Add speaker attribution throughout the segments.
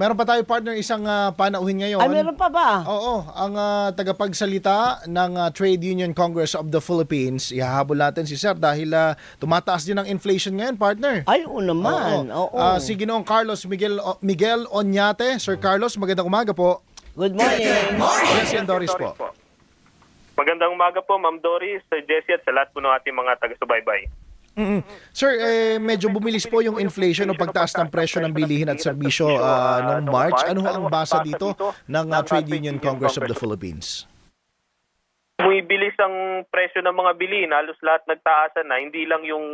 Speaker 1: Meron pa tayo, partner, isang panauhin ngayon.
Speaker 2: Ay, meron pa ba?
Speaker 1: Oo, ang tagapagsalita ng Trade Union Congress of the Philippines, ihahabol natin si Sir dahil tumataas din ang inflation ngayon, partner.
Speaker 2: Ay, oo naman. Oo.
Speaker 1: Si Ginoong Carlos Miguel Oñate. Sir Carlos, magandang umaga po.
Speaker 2: Good morning.
Speaker 1: Jesse and Doris po.
Speaker 3: Magandang umaga po, Ma'am Doris, Sir Jesse at sa lahat po ng ating mga taga-subaybay.
Speaker 1: Sir, medyo bumilis po yung inflation o pagtaas ng presyo ng bilihin at serbisyo noong March. Ano ang basa dito ng Trade Union Congress of the Philippines?
Speaker 3: Bumibilis ang presyo ng mga bilihin, halos lahat nagtaasan na, hindi lang yung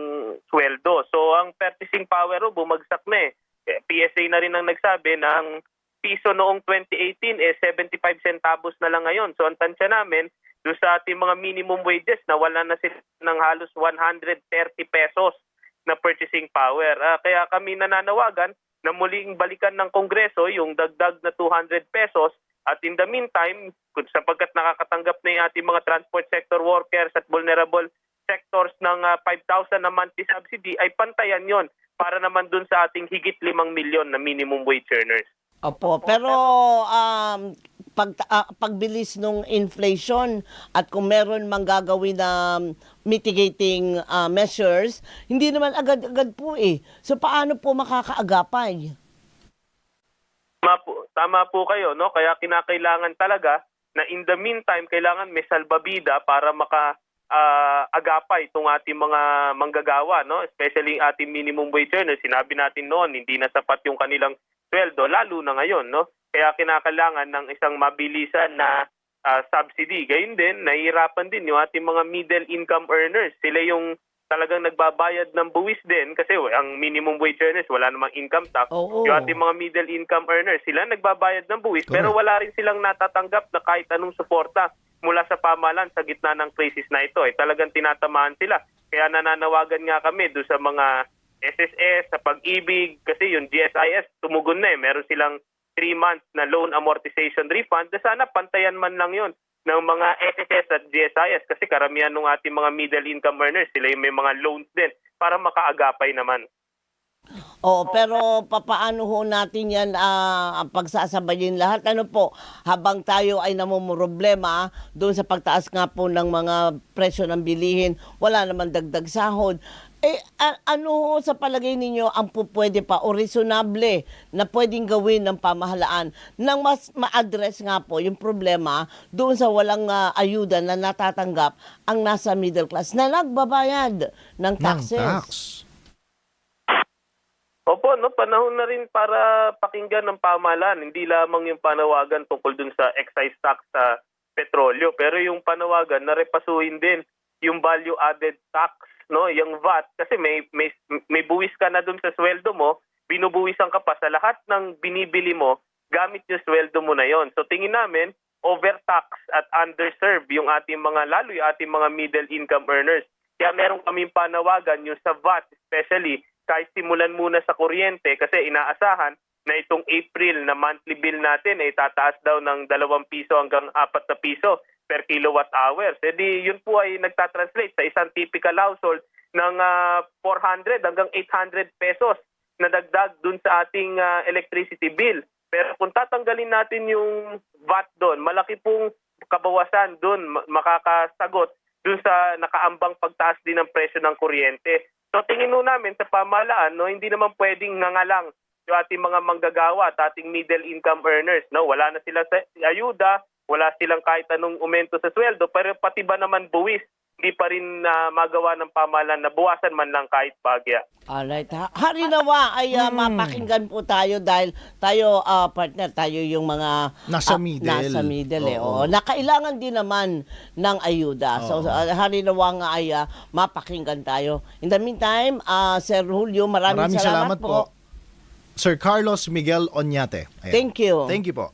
Speaker 3: sweldo. So ang purchasing power bumagsak na eh. PSA na rin ang nagsabi na ang piso noong 2018 75 centavos na lang ngayon. So ang tansya namin, doon sa ating mga minimum wages na wala na sila ng halos 130 pesos na purchasing power. Kaya kami nananawagan na muling balikan ng Kongreso yung dagdag na 200 pesos at in the meantime, sapagkat nakakatanggap na yung ating mga transport sector workers at vulnerable sectors ng 5,000 na monthly subsidy, ay pantayan yon para naman dun sa ating higit 5 milyon na minimum wage earners.
Speaker 2: Opo, pero pagbilis nung inflation at kung meron mang gagawin na mitigating measures, hindi naman agad-agad po eh. So paano po makakaagapay?
Speaker 3: Tama po kayo, no? Kaya kinakailangan talaga na in the meantime, kailangan may salbabida para agapay itong ating mga manggagawa, no? Especially ating minimum wage earners. Sinabi natin noon, hindi na sapat yung kanilang sweldo, lalo na ngayon, no? Kaya kinakailangan ng isang mabilisan na subsidy. Gayun din, nahihirapan din yung ating mga middle income earners. Sila yung talagang nagbabayad ng buwis din kasi ang minimum wage earners wala namang income tax. Yung ating mga middle income earners, sila nagbabayad ng buwis pero wala rin silang natatanggap na kahit anong suporta mula sa pamahalaan sa gitna ng crisis na ito. Talagang tinatamaan sila. Kaya nananawagan nga kami doon sa mga SSS, sa Pag-ibig, kasi yung GSIS tumugon na Meron silang 3 months na loan amortization refund. Sana pantayan man lang yon ng mga SSS at GSIS kasi karamihan ng ating mga middle income earners, sila yung may mga loans din para makaagapay naman.
Speaker 2: Pero papaano ho natin yan pagsasabayin lahat? Ano po, habang tayo ay namumroblema doon sa pagtaas nga po ng mga presyo ng bilihin, wala naman dagdag sahod. Ano ho sa palagay ninyo ang pwede pa o reasonable na pwedeng gawin ng pamahalaan nang mas ma-address nga po yung problema doon sa walang ayuda na natatanggap ang nasa middle class na nagbabayad ng taxes?
Speaker 3: Opo, panahon na rin para pakinggan ng pamahalaan. Hindi lamang yung panawagan tungkol dun sa excise tax sa petrolyo, pero yung panawagan na repasuhin din yung value added tax, no, yung VAT, kasi may buwis ka na dun sa sweldo mo, binubuwisan ka pa sa lahat ng binibili mo gamit yung sweldo mo na yon. So tingin namin overtax at underserved yung ating mga, lalo yung ating mga middle income earners. Kaya meron kaming panawagan yung sa VAT, especially kahit simulan muna sa kuryente kasi inaasahan na itong April na monthly bill natin ay tataas daw ng 2 piso hanggang 4 na piso per kilowatt hour. Di yun po ay nagtatranslate sa isang typical household ng 400 hanggang 800 pesos na dagdag dun sa ating electricity bill. Pero kung tatanggalin natin yung VAT doon, malaki pong kabawasan doon, makakasagot dun sa nakaambang pagtaas din ng presyo ng kuryente. So tingin mo namin sa pamahalaan, no, hindi naman pwedeng nangalang yung ating mga manggagawa at ating middle income earners. No? Wala na sila sa ayuda, wala silang kahit anong aumento sa sweldo, pero pati ba naman buwis, hindi pa rin magawa ng pamahalaan na buwasan man lang kahit bagya.
Speaker 2: Alright. Harinawa ay mapakinggan po tayo dahil tayo, partner, tayo yung mga
Speaker 1: nasa middle.
Speaker 2: Nasa middle nakailangan din naman ng ayuda. So harinawa nga ay mapakinggan tayo. In the meantime, Sir Julio, maraming salamat po.
Speaker 1: Sir Carlos Miguel Oñate. Ayan.
Speaker 2: Thank you.
Speaker 1: Thank you po.